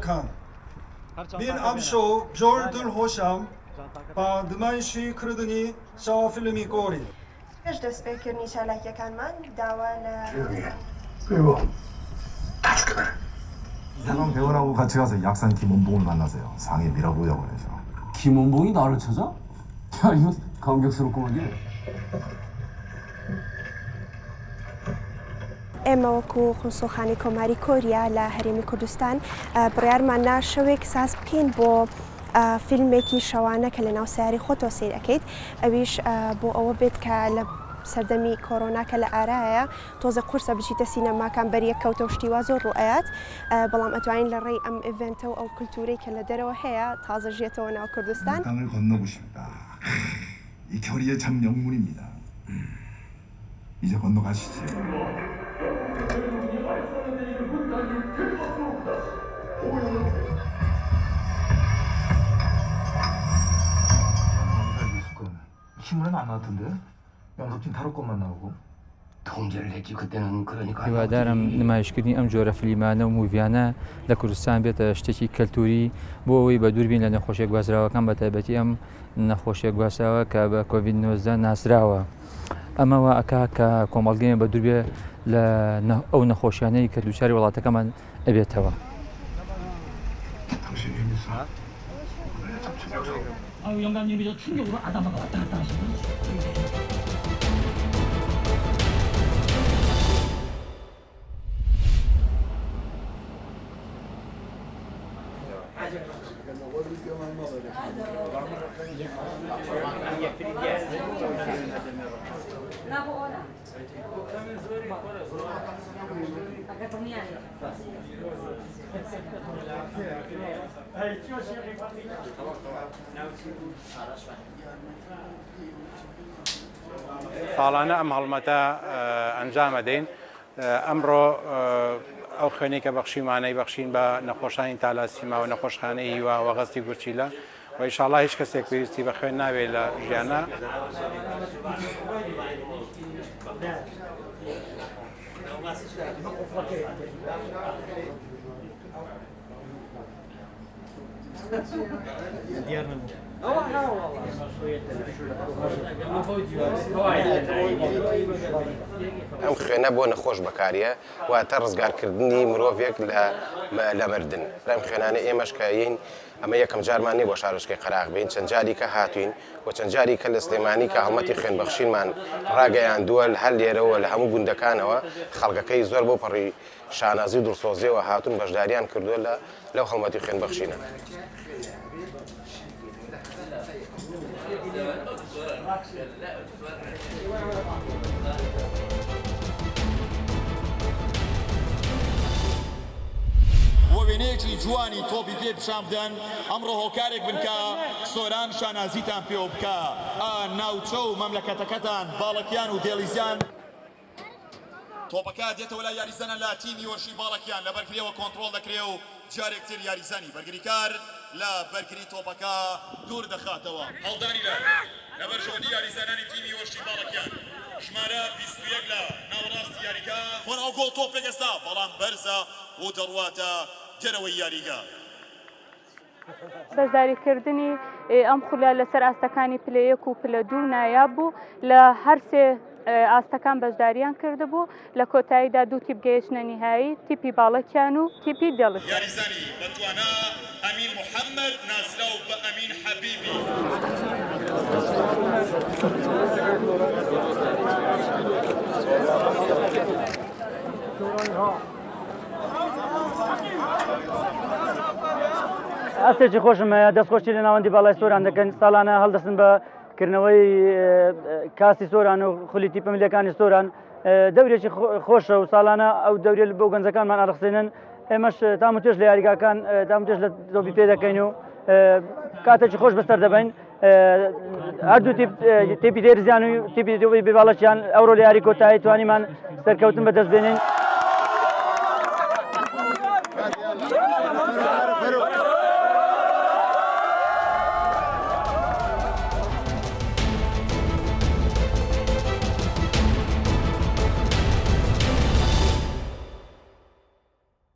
kan. Min amşo Jordan hoşam ba dmanşi kırdını şa filmi gori. پێش دەستپێکردنی چالاکیەکانمان داوا لە 사람 배우라고 같이 가서 약산 김원봉을 만나세요. 상에 밀어보자고 그래서. 김원봉이 나를 찾아? 야 이거 감격스럽구만요. ئێمە وەکو خونسۆخانی کۆماری کۆریا لە هەرێمی کوردستان بڕیارماندا شەوێک ساز بکەین بۆ فیلمێکی شەوانە کە لە ناو سیاری خۆتۆ سیر ئەەکەیت ئەویش بۆ ئەوە بێت کە لە سەردەمی کۆرۆناکە لە ئارایە تۆزە قورسە بچیتە سینەماکان بەریەک کەوتە و شتیوا زۆر ڕوئەت بەڵام ئەتوانین لە ڕێی ئەم ئڤنتە و ئەو کولتورەی کە لە دەرەوە هەیە تازە ژێتەوە ناو کوردستان. 땅을 건너보십니다. 이 결의에 참 영문입니다. 이제 건너가시지. 신문은 안 나왔던데? 연극진 다룰 것만 나오고. 통제를 했지 그때는 그러니까. هیوادارم نمایشکردنی ئەم جۆرە فیلمانە و موڤیانە لە کوردستان بێتە شتێکی کەلتوری بۆ ئەوەی بە دووربین لە نەخۆشیە گوازراوەکان بە تایبەتی ئەم نەخۆشیە گواساوە کە بە کۆڤید-19 ناسراوە. ئەمەوە ئەکا کە کۆمەڵگەیان بە دووربێ لە ئەو نەخۆشیانەی کە دووچاری وڵاتەکەمان ئەبێتەوە. 영감님이 저 충격으로 아담하고 왔다 갔다 하시는 ساڵانە ئەم هەڵمەتە ئەنجامە دەین ئەمڕۆ ئەو خوێنەی کە بەخشیمانەی بەخشین بە نەخۆشانی تالاسیما و نەخۆشخانەی هیوا و غەستی گورچیلە و ئینشاڵڵا هیچ کەسێک پێویستی بە خوێن ناوێت لە ژیانە. ئەم خوێنە بۆ نەخۆش بەکاریە واتە ڕزگارکردنی مرۆڤێک لە مردن. ئەم خوێنانە ئێمەش کەین ئەمە یەکەم جارمانی بۆ شارۆچکەی قەراغ بین چەند جاری کە هاتوین و چەند جاری کە لە سلێمانی کە هەڵمەتی خوێنبەخشینمان ڕاگەیاندووە هەر لێرەوە لە هەموو گوندەکانەوە خەڵکەکەی زۆر بۆ پەڕی شانازی و دڵسۆزیەوە هاتوون بەشداریان کردووە لەو هەڵمەتی خوێنبەخشینە. وێنەیەکی جوانی تۆپی پێ پیشان بدەن ئەمڕۆ هۆکارێک بنکە سۆران شانازیتان پێ بکە ناوچە و مەملەکەتەکەتان باڵەکیان و دێڵیزیان تۆپەکە دێتەوە لای یاریزانە لە تیمی وەرشی باڵەکیان لە بەرگریەوە کۆنتڕۆڵ دەکرێ و جارێکتر یاریزانی بەرگریکار لە بەرگری تۆپەکە دوور دەخاتەوە هەڵدانی لە بەرژۆنی یاریزانانی تیمی وەرشی باڵەکیان ژمارە 21 لە ناوەڕاستی یاریگا وەرەو گۆڵ تۆپێک ئێستا بەڵام بەرزە و دەڕواتە دەرەوەی یاریگا. بەشداریکردنی ئەم خولە لەسەر ئاستەکانی پلە یەک و پلە دوو نایاب بوو لە هەر سێ ئاستەکان بەشداریان کردبوو لە کۆتاییدا دوو تیپ گەیشتنە نیهایی تیپی باڵەکیان و تیپی دڵ. یاریزانی بەتوانە ئەمین محەممەد ناسراو بە ئەمین حەبیبی. ئەستێکی خۆشم هەیە دەستخۆشی لە ناوەندی باڵای سۆران دەکەن ساڵانە هەڵدەستن بە کردنەوەی کاسی سۆران و خولی تیپە ملیەکانی سۆران دەورێکی خۆشە و ساڵانە ئەو دەورێت بۆ گەنجەکانمان ئەڕخسێنن ئێمەش تام و توێش لە یاریگاکان تام و توێش لە دۆبی پێ دەکەین و کاتێکی خۆش بەسەر دەبین هەردوو تیپی دێرزیان و تیپی دۆبی بێباڵەکیان ئەوڕۆ لە یاری کۆتایی توانیمان سەرکەوتن بەدەست بێنین.